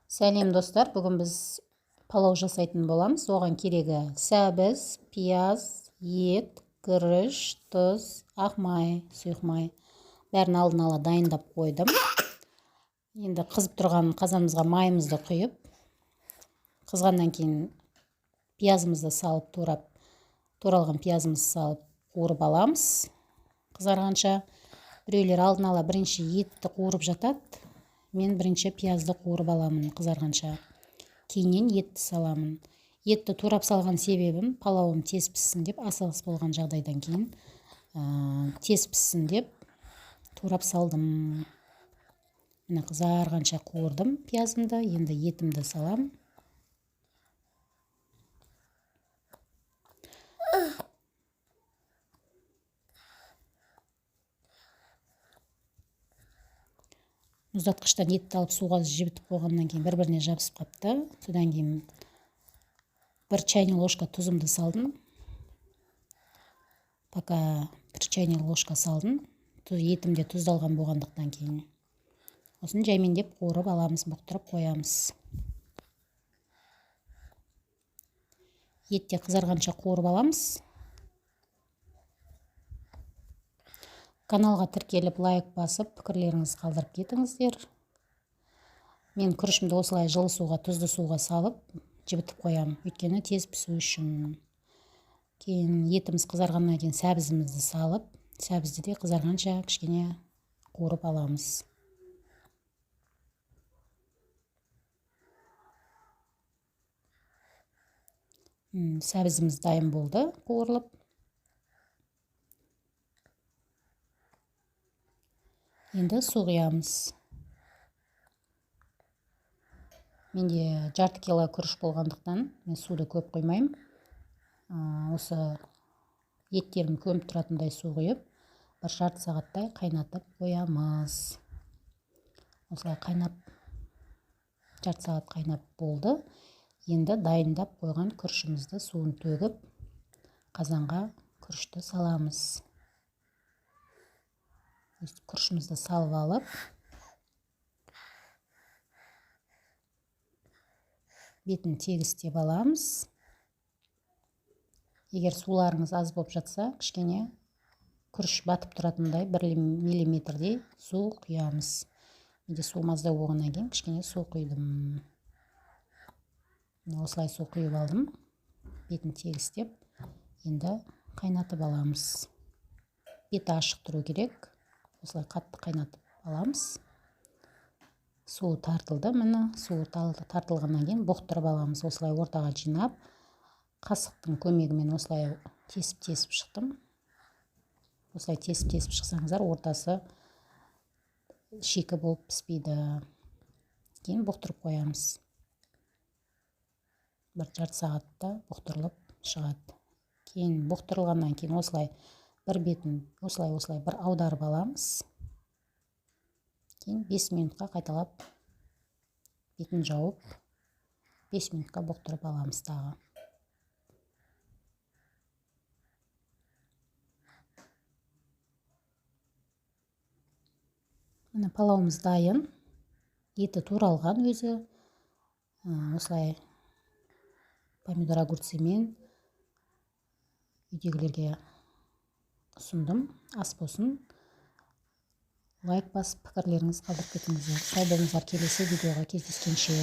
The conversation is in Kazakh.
Сәлем достар, бүгін біз палау жасайтын боламыз. Оған керегі сәбіз, пияз, ет, күріш, тұз, ақ май, сұйық май. Бәрін алдын ала дайындап қойдым. Енді қызып тұрған қазанымызға майымызды құйып, қызғаннан кейін пиязымызды салып, туралған пиязымызды салып қуырып аламыз. Қызарғанша біреулер алдын ала бірінші етті қуырып жатады. Мен бірінші пиязды қуырып аламын қызарғанша. Кейіннен етті саламын. Етті турап салған себебім палауым тез піссін деп, асығыс болған жағдайдан кейін тез піссін деп турап салдым. Міне қызарғанша қуырдым пиязымды, енді етімді салам. Мұздатқыштан етті алып суға жібітіп қойғаннан кейін бір-біріне жабысып қапты. Содан кейін бір чайный ложка тұзымды салдым. Пока бір чайный ложка салдым. Етімде тұздалған болғандықтан кейін. Осын жаймендеп қуырып аламыз, бұқтырып қоямыз. Етте қызарғанша қуырып аламыз. Каналға тіркеліп, лайк басып, пікірлеріңіз қалдырып кетіңіздер. Мен күрішімді осылай жылы суға, тұзды суға салып, жібітіп қоям. Өйткені тез пісу үшін. Кейін етіміз қызарғаннан кейін сәбізімізді салып, сәбізді де қызарғанша кішкене қуырып аламыз. Сәбізіміз дайын болды, қуырылып. Енді су құямыз. Менде жарты кило күріш болғандықтан мен суды көп құймаймын. Осы еттерім көміп тұратындай су құйып, бір жарты сағаттай қайнатып қоямыз. Осылай қайнап, жарты сағат қайнап болды. Енді дайындап қойған күрішімізді суын төгіп, қазанға күрішті саламыз. Күрішімізді салып алып, бетін тегістеп аламыз. Егер суларыңыз аз болып жатса, кішкене күріш батып тұратындай 1 миллиметрдей су құямыз. Менде су маздау болғаннан кейін кішкене су құйдым. Осылай су құйып алдым. Бетін тегістеп, енді қайнатып аламыз. Беті ашық тұру керек. Осылай қатты қайнатып аламыз. Суы тартылды, міне суы тартылғаннан кейін бұқтырып аламыз. Осылай ортаға жинап, қасықтың көмегімен осылай тесіп шықтым. Осылай тесіп шықсаңыздар, ортасы шикі болып піспейді. Кейін бұқтырып қоямыз. Бір жарты сағатта бұқтырылып шығады. Кейін бұқтырылғаннан кейін осылай бір бетін осылай бір аударып аламыз. Кейін 5 минутқа қайталап бетін жауып 5 минутқа бұқтырып аламыз тағы. Міне палауымыз дайын. Еті туралған өзі. Осылай помидор огурцымен үйдегілерге ұсындым. Ас болсын. Лайк басып, пікірлеріңіз қалдырып кетіңіздер. Сау болыңыздар, келесі видеоға кездескенше.